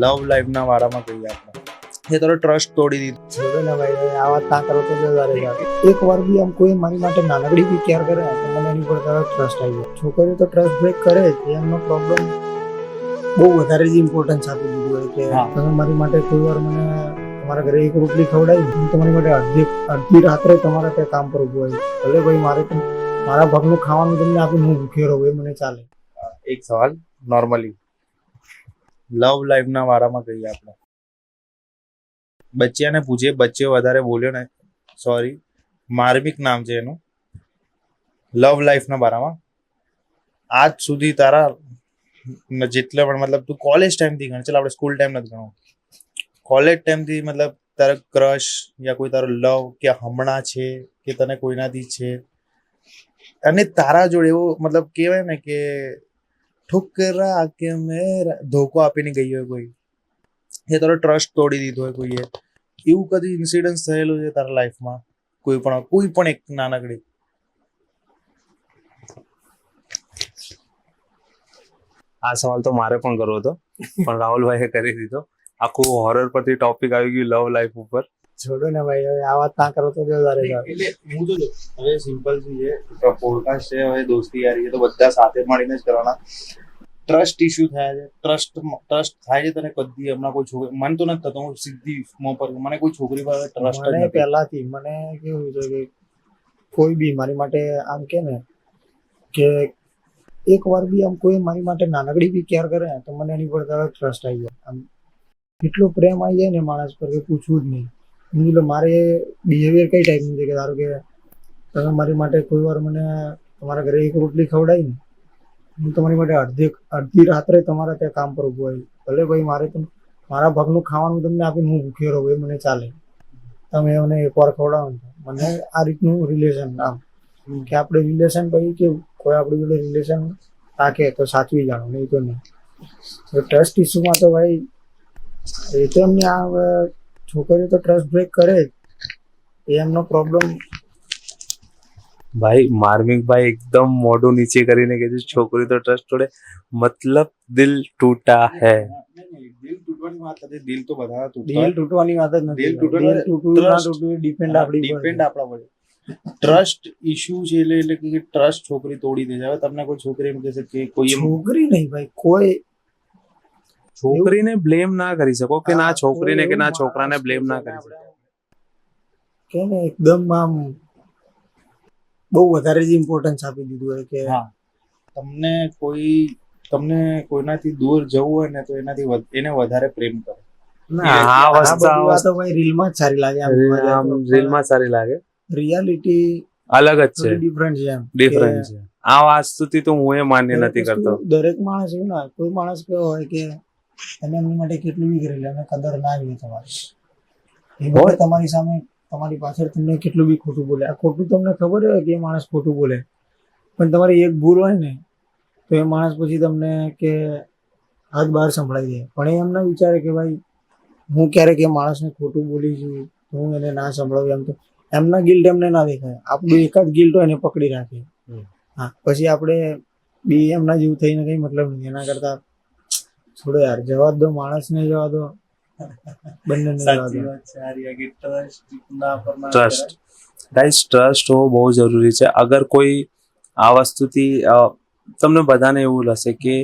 લવ લાઈફના વાળામાં કહીએ આપણે એ તારો ટ્રસ્ટ તોડી દીધો. છોડો ને ભાઈ, આ વાત ના કરો તો જવારે એક વાર બી આમ કોઈ મારી માટે નાનકડી બી કેર કરે તો મને એની પર તરત ટ્રસ્ટ આવી જાય. છોકરીઓ તો ટ્રસ્ટ બ્રેક કરે જ, એમનો પ્રોબ્લેમ બહુ વધારે જ ઇમ્પોર્ટન્સ આપી દીધું હોય કે તમે મારી માટે કોઈ વાર મને તમારા ઘરે એક રોટલી ખવડાવી, હું તમારી માટે અડધી રાત્રે તમારા ત્યાં કામ પર ઉભું હોય, ભલે ભાઈ મારે તો મારા ભાગનું ખાવાનું તમને આપીને હું ભૂખ્યો રહું, એ મને ચાલે. એક સવાલ નોર્મલી લવ લાઈફના વાળામાં કહીએ આપણે, બચ્ચાને પૂછીએ, બચ્ચે વધારે બોલ્યો ને, સોરી માર્મિક નામ છે એનું, લવ લાઈફના બારામાં આજ સુધી તારા જેટલા પણ મતલબ તું કોલેજ ટાઈમથી ગણ, ચાલ આપણે સ્કૂલ ટાઈમ નથી ગણો, કોલેજ ટાઈમથી મતલબ તારા ક્રશ યા કોઈ તારો લવ કે હમણાં છે કે તને કોઈનાથી છે અને તારા જોડે એવો મતલબ કહેવાય ને કે ઠુકરા કે મેરા ધોકો આપીને ગઈ હોય કોઈ, એ તારો ટ્રસ્ટ તોડી દીધો હોય કોઈએ, એવું કદી ઇન્સિડન્સ થયેલું છે તારા લાઈફમાં? કોઈ પણ એક નાનકડી? આ સવાલ તો મારે પણ કરવો હતો પણ રાહુલભાઈએ કરી દીધો. આખું હોરર પરથી ટોપિક આવી ગયું લવ લાઈફ ઉપર. છોડો ને ભાઈ, હવે આ વાત ના કરો તો જવારે. એટલે હું તો હવે સિમ્પલ છે, પોડકાસ્ટ છે, હવે દોસ્તી યારી છે તો બધા સાથે મળીને જ કરવાના. ટ્રસ્ટ ઇશ્યુ થયા છે, ટ્રસ્ટ થાય છે તને કદી હમણાં કોઈ છોકરી, મને તો નથી થતો, હું સીધી મોં પર મને કોઈ છોકરી પર ટ્રસ્ટ જ મને નથી. પહેલાથી મને કેવું છે કે કોઈ બી મારી માટે આમ કે ને કે એક વાર બી આમ કોઈ મારી માટે નાનકડી બી કેર કરે તો મને એની પર તરત ટ્રસ્ટ આવી જાય. આમ એટલો પ્રેમ આવી જાય ને માણસ પર કે પૂછવું જ નહીં. એટલે મારે બિહેવિયર કઈ ટાઈપનું છે કે ધારો કે તમે મારી માટે કોઈ વાર મને તમારા ઘરે એક રોટલી ખવડાવી ને, હું તમારી માટે અડધી રાત્રે તમારા ત્યાં કામ પર ઉભું હોય, ભલે ભાઈ મારે તો મારા ભાગનું ખાવાનું તમને આપીને હું ભૂખ્યો રહું, એ મને ચાલે. તમે મને એકવાર ખવડાવો ને મને આ રીતનું રિલેશન, આમ કે આપણે રિલેશન પછી કેવું કોઈ આપણી જોડે રિલેશન રાખે તો સાચવી જાણો, નહીં તો નહીં. ટ્રસ્ટ ઇસ્યુમાં તો ભાઈ એ તો એમની આ છોકરીઓ તો ટ્રસ્ટ બ્રેક કરે જ, એ એમનો પ્રોબ્લેમ. ભાઈ માર્મિકભાઈ એકદમ મોઢું નીચે કરીને કીધું છોકરી તો ટ્રસ્ટ તોડે, મતલબ દિલ ટૂટા હૈ. દિલ તૂટવાની વાત નથી, દિલ તો બધા દિલ તૂટવાની વાત જ નથી. દિલ તૂટવાનું દિલ તૂટવું ના તૂટવું ડિપેન્ડ આપણા પર. ટ્રસ્ટ ઇશ્યુ છે એટલે કે ટ્રસ્ટ છોકરી તોડી દે છે. હવે તમને કોઈ છોકરી એમ કહેશે કે કોઈ છોકરી નહીં ભાઈ, કોઈ છોકરીને બ્લેમ ના કરી શકો કે ના છોકરીને કે ના છોકરાને બ્લેમ ના કરી શકો. કે ને એકદમ આમ બહુ વધારે જ ઇમ્પોર્ટન્સ આપી દીધું હોય કે તમને કોઈનાથી દૂર જવું હોય ને તો એને વધારે પ્રેમ કરો. ના આ વસ્તુ તો ભાઈ રીલમાં જ સારી લાગે, રીલમાં સારી લાગે, રિયાલિટી અલગ જ છે, ડિફરન્ટ છે. ડિફરન્ટ છે. આ વાસ્તુથી તો હું એ માન્ય નથી કરતો. દરેક માણસ એવું ના, કોઈ માણસ કેવો હોય કે તમે એમની માટે કેટલું બી કરી લે અને કદર ના આવી તમારી, એ બધા તમારી સામે તમારી પાછળ તમને કેટલું બી ખોટું બોલે, આ ખોટું તમને ખબર હોય કે એ માણસ ખોટું બોલે, પણ તમારી એક ભૂલ હોય ને તો એ માણસ પછી તમને કે હાથ બહાર સંભળાઈ દે, પણ એ એમ ના વિચારે કે ભાઈ હું ક્યારેક એ માણસને ખોટું બોલી છું તો હું એને ના સંભળાવું. એમ તો એમના ગિલ્ટ એમને ના દેખાય, આપણું એકાદ ગિલ્ટ હોય એને પકડી રાખે. હા, પછી આપણે બી એમના જેવું થઈને કઈ મતલબ નહીં. એના કરતા છોડો યાર, જવા દો, માણસને જવા દો, બંનેને જવા દો. ટ્રસ્ટ ગાઈસ, ટ્રસ્ટ હોવો બહુ જરૂરી છે. અગર કોઈ આ વસ્તુથી તમને બધાને એવું હશે કે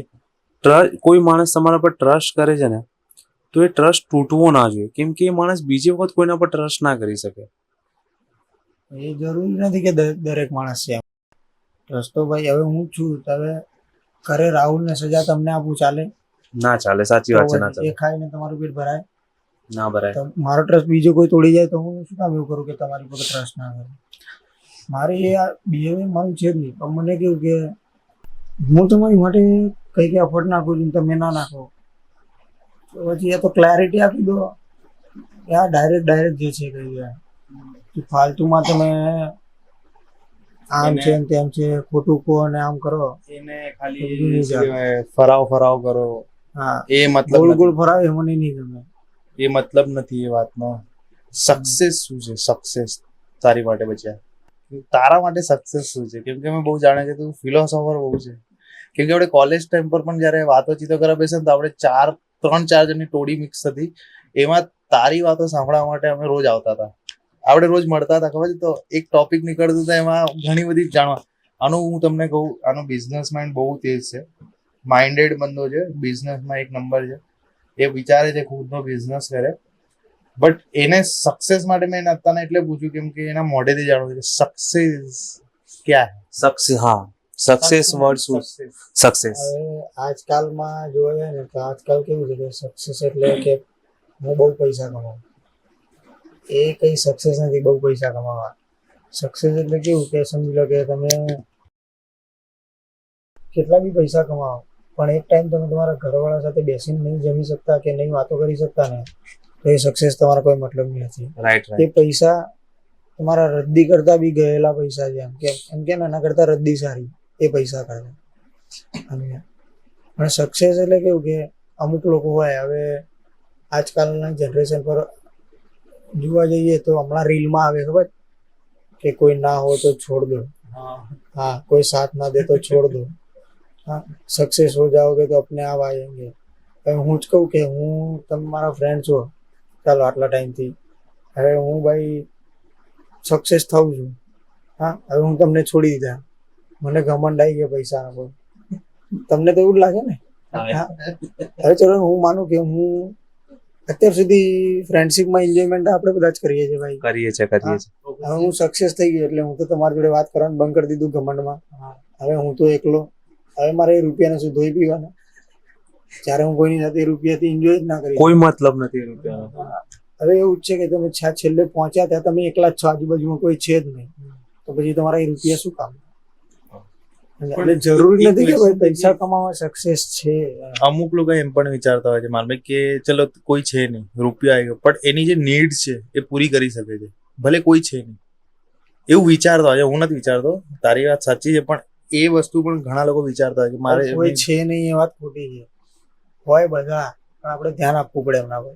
કોઈ માણસ તમારા પર ટ્રસ્ટ કરે છે ને તો એ ટ્રસ્ટ તૂટવો ના જોઈએ, કેમ કે એ માણસ બીજી વખત કોઈના પર ટ્રસ્ટ ના કરી શકે. એ જરૂરી નથી કે દરેક માણસ છે. ટ્રસ્ટ તો ભાઈ હવે હું છું, હવે કરે રાહુલને સજા તમને આપું ચાલે? ના ચાલે, સાચી વાત છે, ના ચાલે. એ ખાઈને તમારું પેટ ભરાય? ના ભરાય. તો મારો ટ્રસ્ટ બીજો કોઈ તોડી જાય તો હું શું કામ એવું કરું કે તમારી પર ટ્રસ્ટ ના કરે? મારે એ બિહેવિયર મારું છે જ નહીં, પણ મને કેવું કે હું તમારી માટે કઈ કઈ એફર્ટ નાખું છું, તમે ના નાખો તો પછી એ તો ક્લેરિટી આપી દો. યાર ડાયરેક્ટ જે છે કહી દે, ફાલતુમાં તમે આમ છે તેમ છે ખોટું કહો અને આમ કરો, એને ખાલી ફરાવ કરો. હા, એ મતલબ ગોળ ગોળ ફરાવે એ મને નહીં ગમે. એ મતલબ નથી એ વાતનો. સક્સેસ શું છે? સક્સેસ તારી માટે બચ્યા, તારા માટે સક્સેસ શું છે? કેમ કે મેં બહુ જાણે છે, તું ફિલોસોફર બહુ છે. કેમ કે આપણે કોલેજ ટાઈમ પર પણ જયારે વાતોચીતો કરવા બેસે ને તો આપણે 3-4 જણની ટોળી મિક્સ હતી. એમાં તારી વાતો સાંભળવા માટે અમે રોજ આવતા હતા. આપણે રોજ મળતા હતા, ખબર છે? તો એક ટોપિક નીકળતું હતું, એમાં ઘણી બધી જાણવા. આનું હું તમને કહું, આનો બિઝનેસ માઇન્ડ બહુ તેજ છે, માઇન્ડેડ બંદો છે, બિઝનેસમાં એક નંબર છે. એ વિચારે છે ખુદનો બિઝનેસ કરે, બટ એને સક્સેસ માટે મેં અત્યારે એટલે પૂછ્યું કેમ કે એના મોઢેથી જાણવું છે સક્સેસ ક્યાં સક્સેસ, હા, સક્સેસ વર્ડ શું? સક્સેસ. હવે આજકાલમાં જોવા જાય ને તો આજકાલ કેવું છે કે સક્સેસ એટલે કે હું બહુ પૈસા કમાવું, એ કઈ સક્સેસ નથી. બહુ પૈસા કમાવા સક્સેસ એટલે કેવું કે સમજી લો કે તમે કેટલા બી પૈસા કમાવો, પણ એક ટાઈમ તમે તમારા ઘરવાળા સાથે બેસીને નહીં જમી શકતા કે નહીં વાતો કરી શકતા ને, તો એ સક્સેસ તમારા કોઈ મતલબ નથી. રાઈટ, એ પૈસા તમારા રદ્દી કરતા બી ગયેલા પૈસા છે. એમ કે એના કરતા રદ્દી સારી એ પૈસા કરતા. અને સક્સેસ એટલે કેવું કે અમુક લોકો હોય, હવે આજકાલના જનરેશન પર જોવા જઈએ તો હમણાં રીલમાં આવે ખબર કે કોઈ ના હો તો છોડ દો, હા, કોઈ સાથ ના દે તો છોડ દો, હા, સક્સેસ હો જાઓગે તો अपने आप आएंगे. હવે હું જ કહું કે હું, તમે મારા ફ્રેન્ડ છો, ચાલો આટલા ટાઈમથી, હવે હું ભાઈ સક્સેસ થાઉં છું, હા, હવે હું તમને છોડી દીધા, મને ઘમંડ આવી ગયો પૈસાનો કોઈ, તમને તો એવું જ લાગે ને? હા, હવે ચલો હું માનું કે હું અત્યાર સુધી ફ્રેન્ડશીપમાં એન્જોયમેન્ટ આપણે બધા જ કરીએ છીએ ભાઈ, કરીએ છીએ. હવે હું સક્સેસ થઈ ગયો એટલે હું તો તમારી જોડે વાત કરવાનું બંધ કરી દીધું ઘમંડમાં. હવે હું તો એકલો, હવે મારે એ રૂપિયાને શું ધોઈ પીવાના? જ્યારે હું કોઈની સાથે રૂપિયાથી એન્જોય જ ના કરી, કોઈ મતલબ નથી રૂપિયાનો. હવે એવું જ છે કે તમે છેલ્લે પહોંચ્યા ત્યાં તમે એકલા જ છો, આજુબાજુમાં કોઈ છે જ નહીં, તો પછી તમારા એ રૂપિયા શું કામ? એટલે જરૂરી નથી કે ભાઈ પૈસા કમાવા સક્સેસ છે. અમુક લોકો એમ પણ વિચારતા હોય છે મારભાઈ કે ચલો કોઈ છે નહીં, રૂપિયો આવી ગયો, પણ એની જે નીડ છે એ પૂરી કરી શકે છે, ભલે કોઈ છે નહીં, એવું વિચારતા હોય છે. હું નથી વિચારતો, તારી વાત સાચી છે, પણ એ વસ્તુ પણ ઘણા લોકો વિચારતા હોય કે મારે કોઈ છે નહીં એ વાત ખોટી છે, હોય બધા, પણ આપણે ધ્યાન આપવું પડે એમના પર,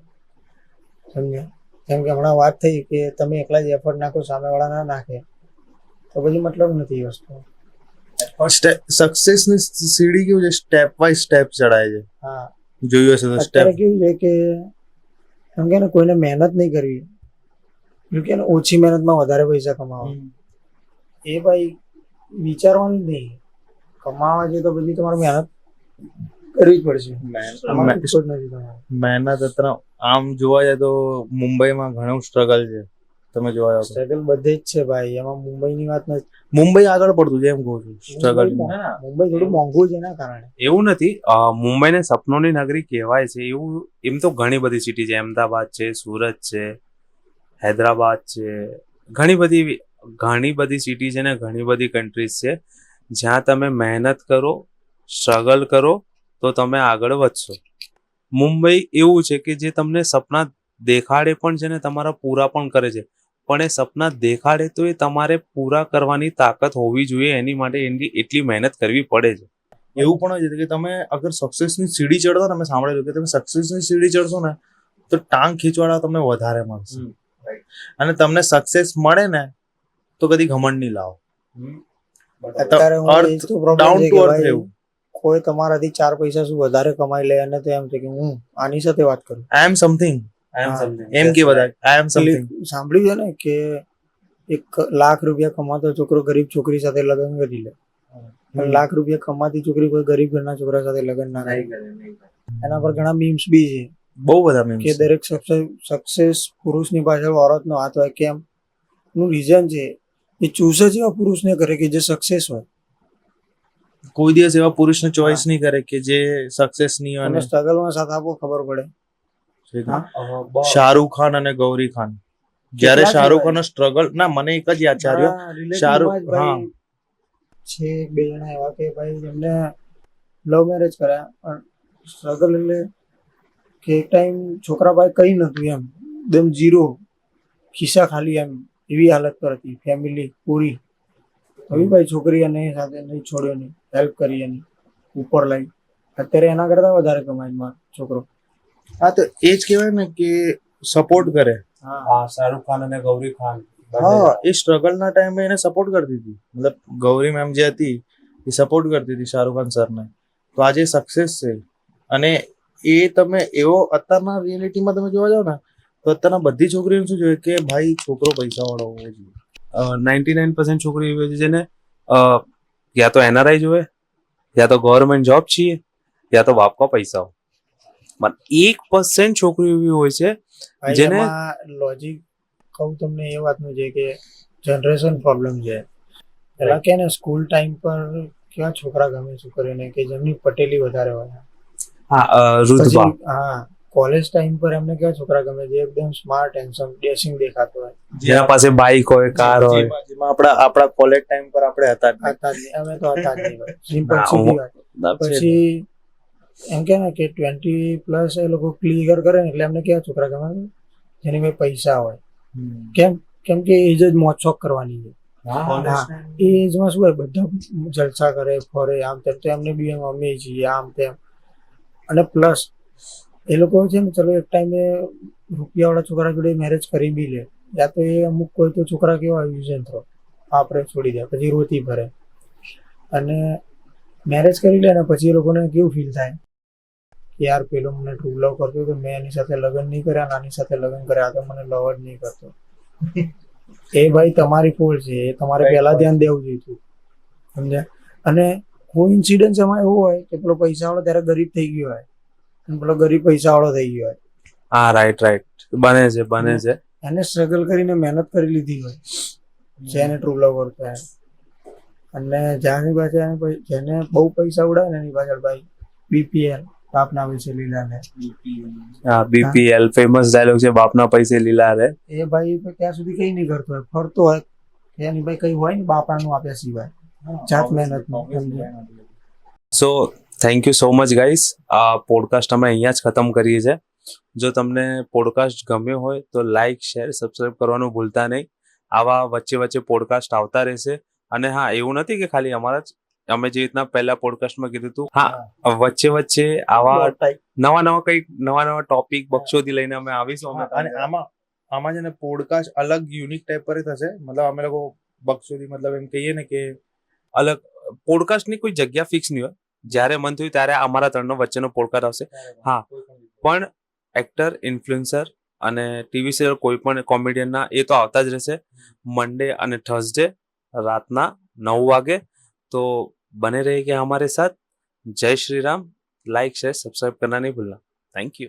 સમજ્યા? જેમ કે હમણાં વાત થઈ કે તમે એકલા જ એફર્ટ નાખો, સામેવાળા ના નાખે, તો પછી મતલબ નથી એ વસ્તુ. સક્સેસની સીડી કેવું છે, સ્ટેપ બાય સ્ટેપ ચડાય છે. હા, જોયું હશે તો અત્યારે સ્ટેપ કેવું છે કે એમ કે ને કોઈને મહેનત નહીં કરવી, એમ કે ઓછી મહેનતમાં વધારે પૈસા કમાવા, એ ભાઈ વિચારવાનું જ નહીં. કમાવા છે તો પછી તમારે મહેનત કરવી જ પડશે. મહેનત અત્યારે આમ જોવા જાય તો મુંબઈમાં ઘણું સ્ટ્રગલ છે, તમે જોવા જાવ તો. સ્ટ્રગલ બધે જ છે ભાઈ, એમાં મુંબઈની વાત નથી. મુંબઈ આગળ પડતું છે એમ કહું છું, સ્ટ્રગલ. મુંબઈ થોડું મોંઘું છે એના કારણે. એવું નથી, મુંબઈને સપનોની નગરી કહેવાય છે એવું. એમ તો ઘણી બધી સિટી છે, અમદાવાદ છે, સુરત છે, હૈદરાબાદ છે, ઘણી બધી સિટી છે ને ઘણી બધી કન્ટ્રીઝ છે જ્યાં તમે મહેનત કરો, સ્ટ્રગલ કરો તો તમે આગળ વધશો. મુંબઈ એવું છે કે જે તમને સપના દેખાડે પણ છે ને તમારા પૂરા પણ કરે છે, પણ એ સપના દેખાડે તો એ તમારે પૂરા કરવાની તાકાત હોવી જોઈએ, એની માટે એની એટલી મહેનત કરવી પડે છે. એવું પણ હોય છે કે તમે અગર સક્સેસની સીડી ચડો, તમે સાંભળેલું કે તમે સક્સેસની સીડી ચડશો ને તો ટાંગ ખીચવાડા તમને વધારે મળશે, અને તમને સક્સેસ મળે ને તો કદી ઘમંડ નહીં લાવો. અત્યારે ડાઉન ટુ અર્થ રહેવું. કોઈ તમારાથી 4 પૈસા શું વધારે કમાઈ લે અને તો એમ છે કે હું આની સાથે વાત કરું, આઈ એમ સમથિંગ, એમ કે બધા આઈ એમ સમથિંગ. સાંભળ્યું છે ને કે 1 લાખ રૂપિયા કમાતો છોકરો ગરીબ છોકરી સાથે લગ્ન કરી લે, 1 લાખ રૂપિયા કમાતી છોકરી કોઈ ગરીબ ઘરના છોકરા સાથે લગ્ન ના કરે. એના પર ઘણા મીમ્સ બી છે, બહુ બધા મીમ્સ કે દરેક સક્સેસ પુરુષની પાછળ ઓરતનો હાથ હોય. કેમ? નું રીઝન છે એ ચૂઝ જ એવા પુરુષને કરે કે જે સક્સેસ હોય. કોઈ દિવસ એવા પુરુષને ચોઈસ નહીં કરે કે જે સક્સેસ નહીં હોય. તમે સ્ટ્રગલમાં સાથ આપો, ખબર પડે. શાહરુખ ખાન અને ગૌરી ખાન, જ્યારે શાહરુખ ખાન સ્ટ્રગલ, ના મને એક જ યાદ છે, શાહરુખ, હા છે 2 જણા એવા કે ભાઈ જેમને લવ મેરેજ કર્યા, પણ સ્ટ્રગલ એટલે કે એક ટાઈમ છોકરા પાસે કઈ નતું, એમ એકદમ ઝીરો, ખિસ્સા ખાલી, એમ એવી હાલત પર હતી ફેમિલી પૂરી. હવે ભાઈ છોકરી અને સાથે નહીં છોડ્યો, નહીં હેલ્પ કરી, એની ઉપર લાવી, અત્યારે એના કરતા વધારે કમાય છોકરો. હા, તો એ જ કહેવાય ને કે સપોર્ટ કરે. હા, શાહરુખ ખાન અને ગૌરી ખાન, હા, એ સ્ટ્રગલના ટાઈમે એને સપોર્ટ કરતી હતી, મતલબ ગૌરી મેમ જે હતી એ સપોર્ટ કરતી હતી શાહરુખ ખાન સરને, તો આજે સક્સેસ છે. અને એ તમે એવો અત્યારના રિયાલિટીમાં તમે જોવા જાવ ને તો અત્યારના બધી છોકરીઓને શું જોઈએ કે ભાઈ છોકરો પૈસાવાળો હોવો જોઈએ. 99% છોકરી એવી હોય છે જેને યા તો એનઆરઆઈ જોવે, યા તો ગવર્મેન્ટ જોબ છીએ, યા તો બાપ કા પૈસા હો. પણ 1% છોકરી એવી હોય છે ભાઈ જેને એમાં લોજિક કહું તમને એ વાતનું છે કે જનરેશન પ્રોબ્લેમ છે. પેલા કે ને સ્કૂલ ટાઈમ પર કેવા છોકરા ગમે છોકરીઓને કે જેમની પટેલી વધારે હોય. રુતબા. પછી હા કોલેજ ટાઈમ પર એમને કેવા છોકરા ગમે જે એકદમ સ્માર્ટ હેન્ડસમ ડેશિંગ દેખાતો હોય. જેના પાસે બાઇક હોય, કાર હોય. જેમાં આપણા કોલેજ ટાઈમ પર આપણે હતા જ નહીં. હતા જ નહીં. અમે તો હતા જ નહીં ભાઈ. સિમ્પલ ના, સીધી વાત. પછી પછી એમ કે ને કે 20+ એ લોકો ક્લિયર કરે ને એટલે એમને કેવા છોકરા ગમે જેની પાસે પૈસા હોય. કેમ કે એજ જ મોજ શોખ કરવાની છે. હા એ એજમાં શું હોય બધા જલસા કરે ફરે આમ તેમ તો એમને બી અમે છીએ આમ તેમ. અને પ્લસ એ લોકો છે ને ચલો એક ટાઈમે રૂપિયાવાળા છોકરા જોડે મેરેજ કરી બી લે. યા તો એ અમુક કોઈ તો છોકરા કેવા યુઝ એન્ડ થ્રો આપણે છોડી દે પછી રોતી ભરે. અને મેરેજ કરી લે ને પછી એ લોકોને કેવું ફીલ થાય કે યાર પેલો મને ટ્રુ લવ કરતો તો મેં એની સાથે લગ્ન નહીં કર્યા, નાની સાથે લગ્ન કર્યા, તો મને લવ જ નહીં કરતો. એ ભાઈ તમારી ભૂલ છે, એ તમારે પહેલા ધ્યાન દેવું જોઈતું. સમજ્યા? અને કોઇન્સિડન્સ એમાં એવું હોય કે પેલો પૈસાવાળો ત્યારે ગરીબ થઈ ગયો હોય અને પેલો ગરીબ પૈસાવાળો થઈ ગયો હોય. હા રાઈટ બને છે. એને સ્ટ્રગલ કરીને મહેનત કરી લીધી હોય જેને ટ્રુ લવ કરતો હોય. અને જ્યાંની પાછળ જેને બહુ પૈસા ઉડાવે ને એની પાછળ ભાઈ બીપીએલ બાપના પૈસે લીલા લે. હા બીપીએલ ફેમસ ડાયલોગ છે, બાપના પૈસે લીલા રે. એ ભાઈ ત્યાં સુધી કઈ નહીં કરતો હોય, ફરતો હોય એની ભાઈ કઈ હોય ને બાપાનું આપ્યા સિવાય જાત મહેનત. So thank you so much guys. આ પોડકાસ્ટ અમે અહીંયા જ ખતમ કરીએ છીએ. જો તમને પોડકાસ્ટ ગમ્યો હોય તો લાઈક, શેર, સબસ્ક્રાઇબ કરવાનું ભૂલતા નહીં. આવા વચ્ચે વચ્ચે પોડકાસ્ટ આવતા રહેશે. અને હા એવું નથી કે ખાલી અમારા જ, અમે જે રીતના પહેલા પોડકાસ્ટમાં કીધું હતું, હા વચ્ચે વચ્ચે આવા નવા ટોપિક બક્ષોથી લઈને અમે આવીશું. અને આમાં છે ને પોડકાસ્ટ અલગ યુનિક ટાઈપ પર થશે. મતલબ અમે લોકો બક્ષોથી મતલબ એમ કહીએ ને કે અલગ પોડકાસ્ટની કોઈ જગ્યા ફિક્સ નહીં હોય. જ્યારે મન થયું ત્યારે અમારા ત્રણનો વચ્ચેનો પોડકાસ્ટ આવશે. હા પણ એક્ટર, ઇન્ફ્લુએન્સર અને ટીવી સિરિયલ કોઈ પણ કોમેડિયનના એ તો આવતા જ રહેશે. મંડે અને થર્સડે રાતના 9 વાગે. तो बने रहिए हमारे साथ. जय Shri Ram. Like share subscribe करना नहीं भूलना. Thank you.